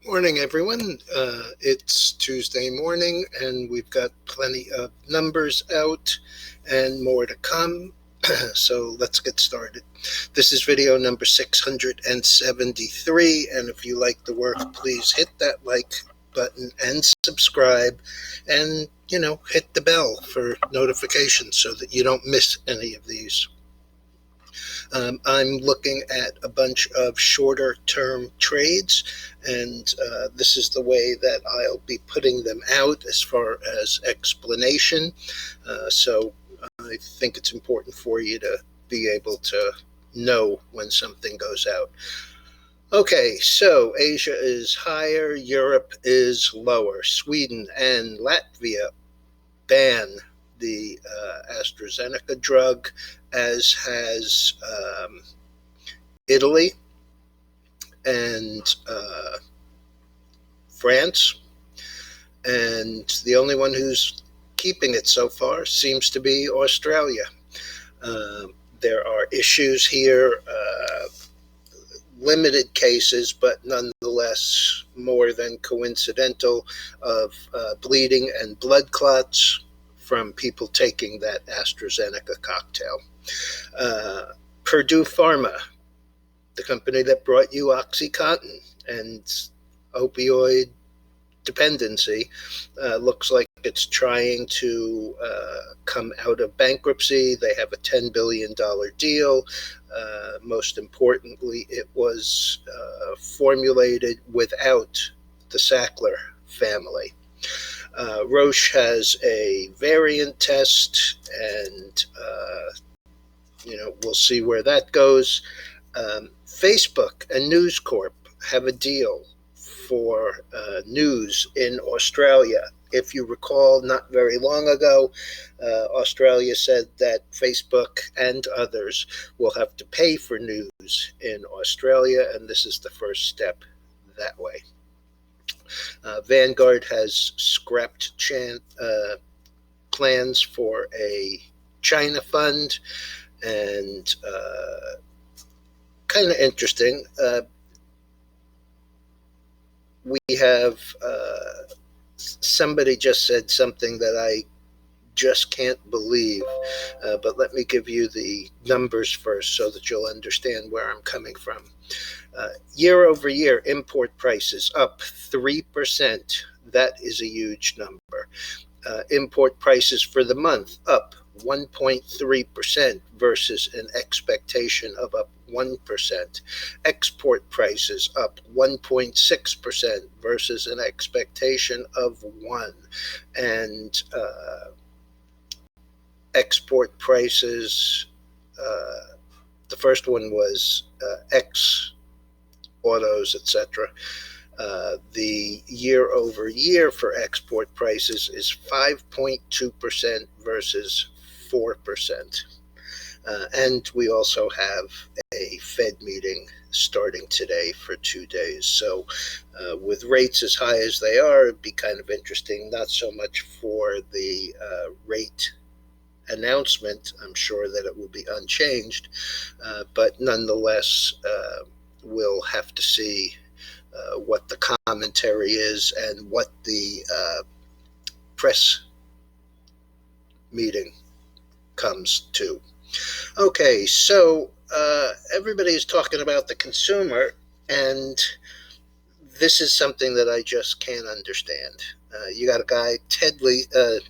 Morning, everyone. It's Tuesday morning, and we've got plenty of numbers out and more to come. So let's get started. This is video number 673, and if you like the work, please hit that like button and subscribe, and hit the bell for notifications so that you don't miss any of these. I'm looking at a bunch of shorter term trades, and this is the way that I'll be putting them out as far as explanation. So I think it's important for you to be able to know when something goes out. Okay, so Asia is higher, Europe is lower. Sweden and Latvia ban the AstraZeneca drug, as has Italy and France. And the only one who's keeping it so far seems to be Australia. There are issues here, limited cases, but nonetheless more than coincidental, of bleeding and blood clots from people taking that AstraZeneca cocktail. Purdue Pharma, the company that brought you OxyContin and opioid dependency, looks like it's trying to come out of bankruptcy. They have a $10 billion deal. Most importantly, it was formulated without the Sackler family. Roche has a variant test, and we'll see where that goes. Facebook and News Corp have a deal for news in Australia. If you recall, not very long ago, Australia said that Facebook and others will have to pay for news in Australia, and this is the first step that way. Vanguard has scrapped plans for a China fund, and kind of interesting. We have somebody just said something that I just can't believe, but let me give you the numbers first so that you'll understand where I'm coming from. Year over year, import prices up 3%. That is a huge number. Import prices for the month up 1.3% versus an expectation of up 1%. Export prices up 1.6% versus an expectation of 1%. And export prices, the first one was X autos, etc. The year over year for export prices is 5.2% versus 4%. And we also have a Fed meeting starting today for 2 days. So with rates as high as they are, it'd be kind of interesting, not so much for the rate announcement. I'm sure that it will be unchanged, but nonetheless, we'll have to see what the commentary is and what the press meeting comes to. Okay, so everybody is talking about the consumer, and this is something that I just can't understand. You got a guy, Ted Leisman.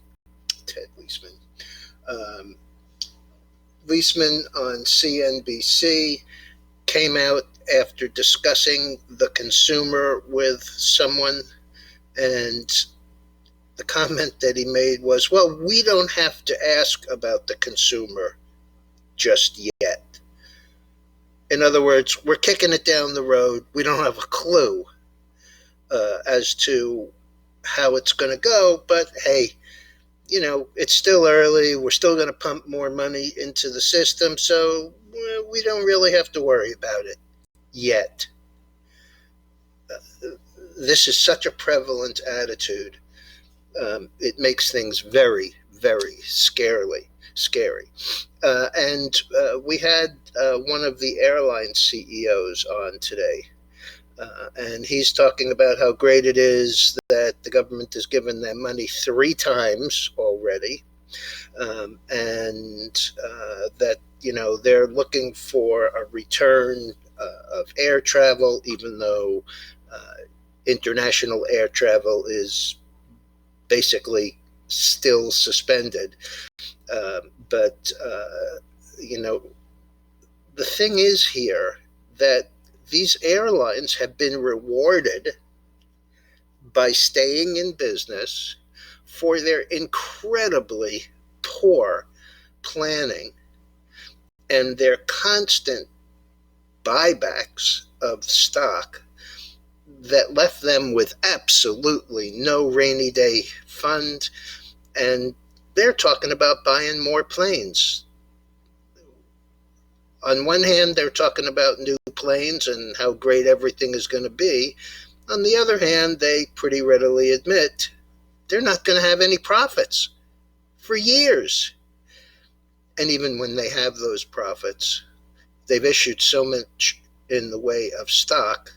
Leisman on CNBC came out after discussing the consumer with someone, and the comment that he made was, well, we don't have to ask about the consumer just yet. In other words, we're kicking it down the road. We don't have a clue as to how it's going to go, but hey, it's still early. We're still going to pump more money into the system, so we don't really have to worry about it yet. This is such a prevalent attitude. It makes things very, very scary. And we had one of the airline CEOs on today. And he's talking about how great it is that the government has given them money 3 times already, and that they're looking for a return of air travel, even though international air travel is basically still suspended. But the thing is here that these airlines have been rewarded by staying in business for their incredibly poor planning and their constant buybacks of stock that left them with absolutely no rainy day fund. And they're talking about buying more planes. On one hand, they're talking about new planes and how great everything is going to be. On the other hand, they pretty readily admit they're not going to have any profits for years. And even when they have those profits, they've issued so much in the way of stock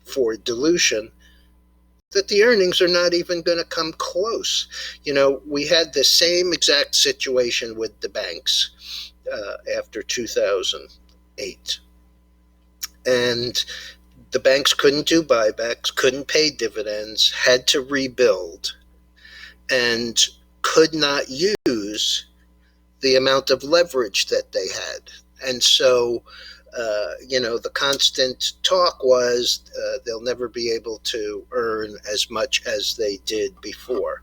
for dilution that the earnings are not even going to come close. We had the same exact situation with the banks after 2008. And the banks couldn't do buybacks, couldn't pay dividends, had to rebuild, and could not use the amount of leverage that they had. And so, the constant talk was they'll never be able to earn as much as they did before.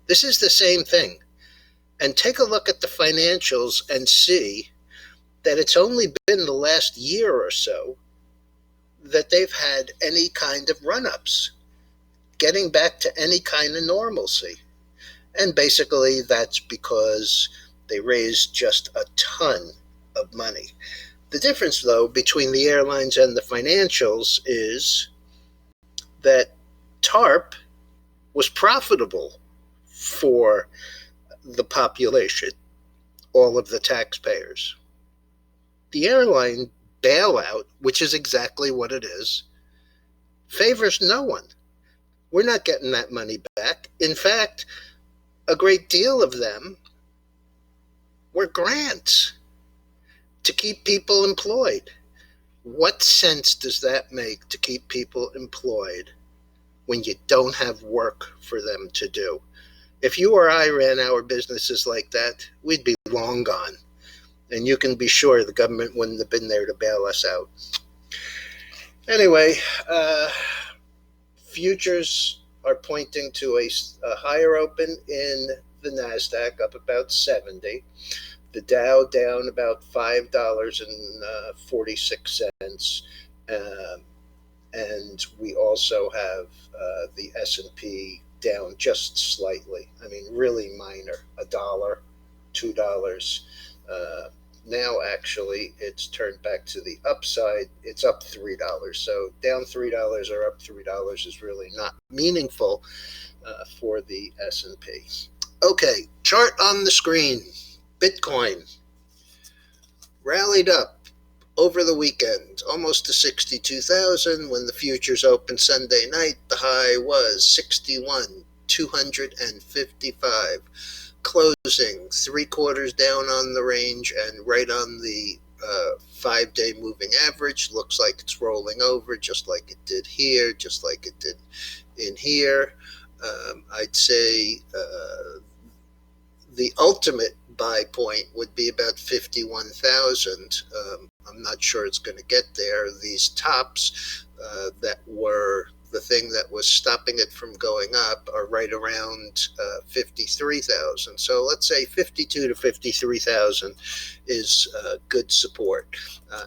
This is the same thing. And take a look at the financials and see that it's only been the last year or so that they've had any kind of run-ups, getting back to any kind of normalcy. And basically that's because they raised just a ton of money. The difference, though, between the airlines and the financials is that TARP was profitable for the population, all of the taxpayers. The airline bailout, which is exactly what it is, favors no one. We're not getting that money back. In fact, a great deal of them were grants to keep people employed. What sense does that make to keep people employed when you don't have work for them to do? If you or I ran our businesses like that, we'd be long gone. And you can be sure the government wouldn't have been there to bail us out. Anyway, futures are pointing to a higher open in the NASDAQ, up about 70. The Dow down about $5.46. And we also have the S&P down just slightly. I mean, really minor, $1, $2. Now, actually, it's turned back to the upside. It's up $3. So down $3 or up $3 is really not meaningful for the S&P. Okay, chart on the screen. Bitcoin rallied up over the weekend, almost to 62,000. When the futures opened Sunday night, the high was 61,255. Closing 3/4 down on the range and right on the 5-day moving average. Looks like it's rolling over, just like it did here, just like it did in here. I'd say the ultimate buy point would be about 51,000. I'm not sure it's going to get there. These tops that were the thing that was stopping it from going up are right around 53,000. So let's say 52 to 53,000 is good support.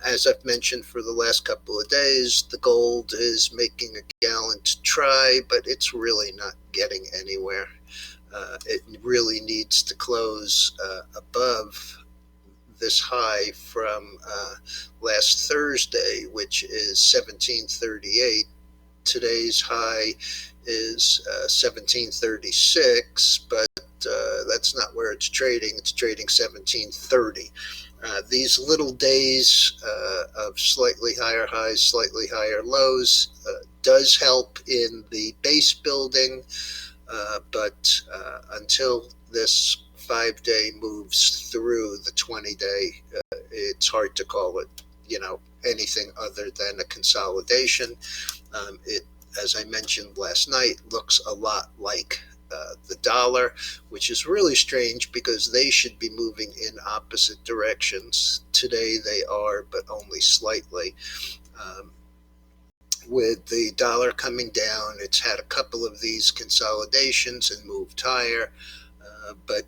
As I've mentioned for the last couple of days, the gold is making a gallant try, but it's really not getting anywhere. It really needs to close above this high from last Thursday, which is 1738. Today's high is 1736, but that's not where it's trading. It's trading 1730. These little days of slightly higher highs, slightly higher lows does help in the base building, but until this 5-day moves through the 20-day, it's hard to call it, anything other than a consolidation. It, as I mentioned last night, looks a lot like the dollar, which is really strange because they should be moving in opposite directions. Today they are, but only slightly. With the dollar coming down, it's had a couple of these consolidations and moved higher, but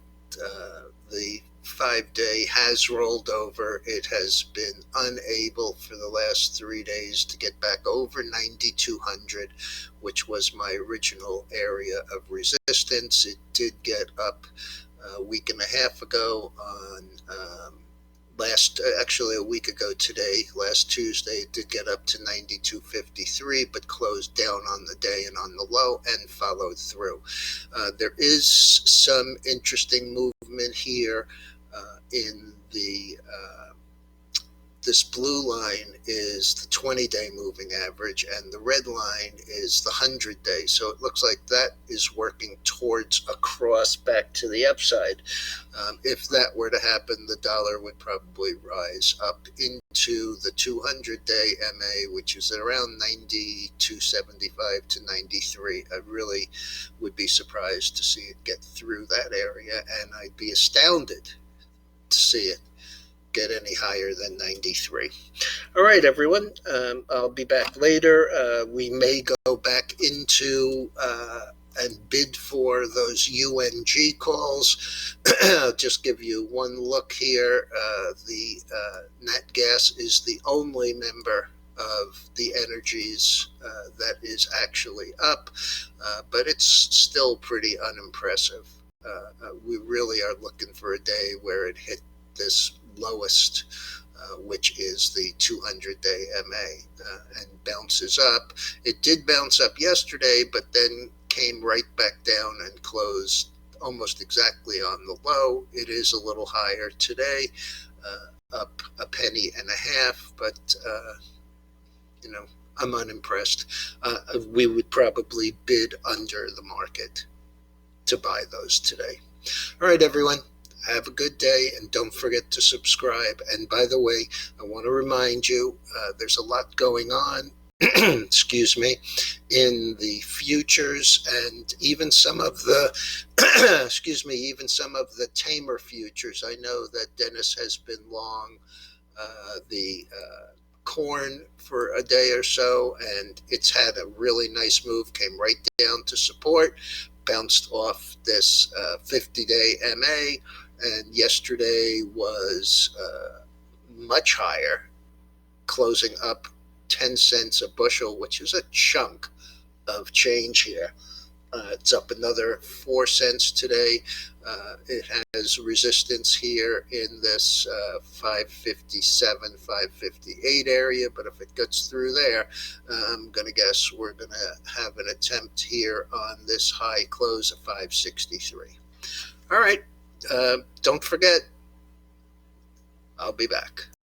the 5-day has rolled over. It has been unable for the last 3 days to get back over 9,200, which was my original area of resistance. It did get up a week and a half ago on actually a week ago today, last Tuesday. It did get up to 92.53, but closed down on the day and on the low and followed through. There is some interesting movement here in the this blue line is the 20-day moving average, and the red line is the 100-day. So it looks like that is working towards a cross back to the upside. If that were to happen, the dollar would probably rise up into the 200-day MA, which is at around 92.75 to 93. I really would be surprised to see it get through that area, and I'd be astounded to see it get any higher than 93. All right, everyone. I'll be back later. We may go back into and bid for those UNG calls. I'll just give you one look here. The nat gas is the only member of the energies that is actually up, but it's still pretty unimpressive. We really are looking for a day where it hit this lowest, which is the 200-day MA, and bounces up. It did bounce up yesterday, but then came right back down and closed almost exactly on the low. It is a little higher today, up a penny and a half, but I'm unimpressed. We would probably bid under the market to buy those today. All right, everyone. Have a good day, and don't forget to subscribe. And by the way, I want to remind you, there's a lot going on, excuse me, in the futures and even some of the, even some of the tamer futures. I know that Dennis has been long the corn for a day or so, and it's had a really nice move, came right down to support, bounced off this 50-day MA, and yesterday was much higher, closing up 10 cents a bushel, which is a chunk of change here. It's up another 4 cents today. It has resistance here in this 557, 558 area, but if it gets through there, I'm going to guess we're going to have an attempt here on this high close of 563. All right. Don't forget, I'll be back.